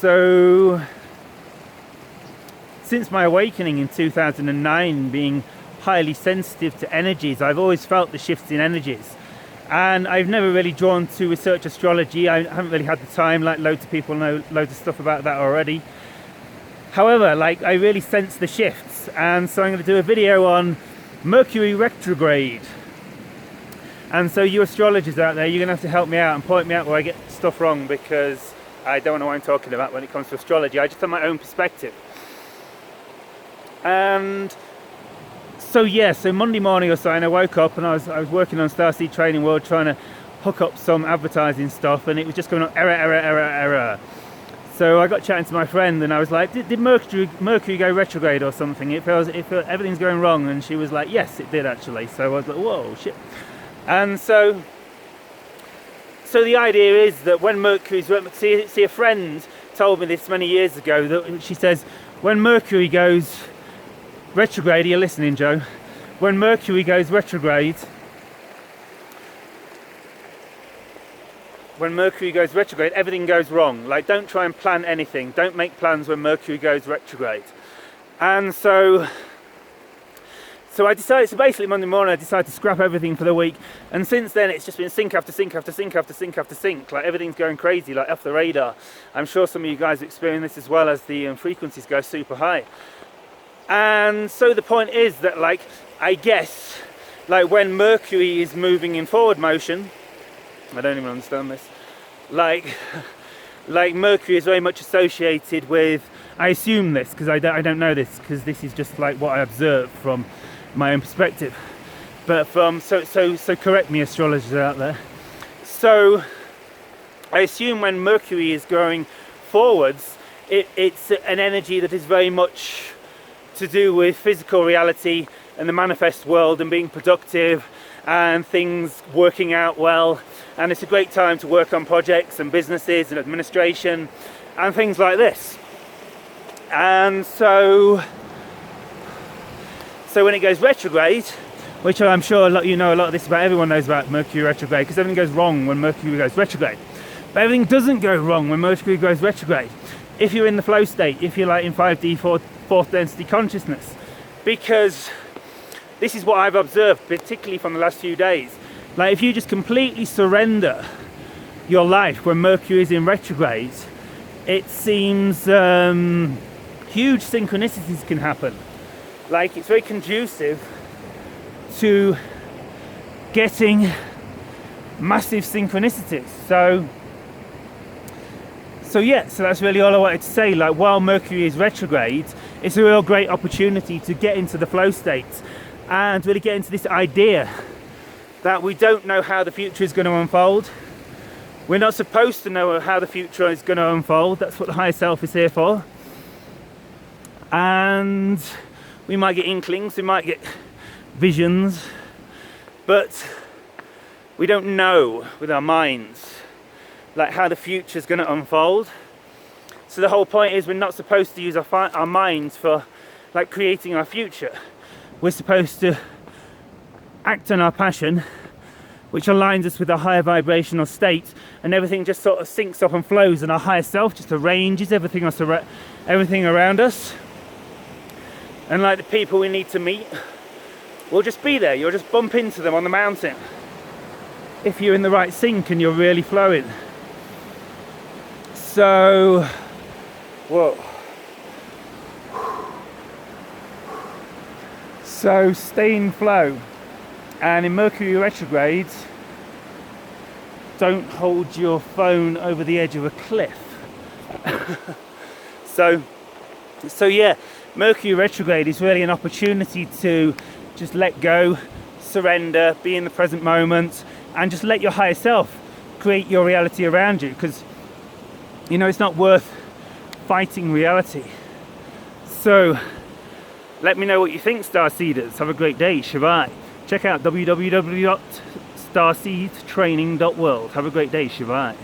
So since my awakening in 2009, being highly sensitive to energies, I've always felt the shifts in energies, and I've never really drawn to research astrology. I haven't really had the time, like loads of people know loads of stuff about that already. However, like, I really sense the shifts, and so I'm going to do a video on Mercury Retrograde. And so you astrologers out there, you're going to have to help me out and point me out where I get stuff wrong, because I don't know what I'm talking about when it comes to astrology. I just have my own perspective. And so Monday morning or so, and I woke up and I was working on Starseed Training World, trying to hook up some advertising stuff, and it was just going on error. So I got chatting to my friend, and I was like, did Mercury go retrograde or something? It feels everything's going wrong. And she was like, yes, it did actually. So I was like, whoa, shit. And so the idea is that when Mercury's, see, a friend told me this many years ago, that she says, when Mercury goes retrograde, are you listening, Joe? When Mercury goes retrograde, everything goes wrong. Like, don't try and plan anything. Don't make plans when Mercury goes retrograde. And so I decided, so basically Monday morning I decided to scrap everything for the week, and since then it's just been sync after sync after sync after sync after sync. Like, everything's going crazy, like off the radar. I'm sure some of you guys experience this as well, as the frequencies go super high. And so the point is that, like, I guess, like, when Mercury is moving in forward motion, I don't even understand this, like Mercury is very much associated with, I assume this, because I don't know this, because this is just like what I observe from my own perspective, but so correct me, astrologers out there. So I assume when Mercury is going forwards, it's an energy that is very much to do with physical reality and the manifest world, and being productive and things working out well, and it's a great time to work on projects and businesses and administration and things like this. And so when it goes retrograde, which I'm sure you know a lot of this about, everyone knows about Mercury retrograde, because everything goes wrong when Mercury goes retrograde. But everything doesn't go wrong when Mercury goes retrograde if you're in the flow state, if you're like in 5D, fourth density consciousness, because this is what I've observed, particularly from the last few days. Like, if you just completely surrender your life when Mercury is in retrograde, it seems huge synchronicities can happen. Like, it's very conducive to getting massive synchronicities. So that's really all I wanted to say. Like, while Mercury is retrograde, it's a real great opportunity to get into the flow state and really get into this idea that we don't know how the future is going to unfold. We're not supposed to know how the future is going to unfold. That's what the higher self is here for. And we might get inklings, we might get visions, but we don't know with our minds like how the future is going to unfold. So the whole point is, we're not supposed to use our minds for like creating our future. We're supposed to act on our passion, which aligns us with our higher vibrational state, and everything just sort of syncs up and flows, and our higher self just arranges everything around us. And like the people we need to meet will just be there. You'll just bump into them on the mountain if you're in the right sync and you're really flowing. So, whoa. So stay in flow. And in Mercury retrograde, don't hold your phone over the edge of a cliff. So yeah, Mercury retrograde is really an opportunity to just let go, surrender, be in the present moment, and just let your higher self create your reality around you, because you know it's not worth fighting reality. So let me know what you think, Starseeders. Have a great day. Shabbat. Check out www.starseedtraining.world. Have a great day. Shabbat.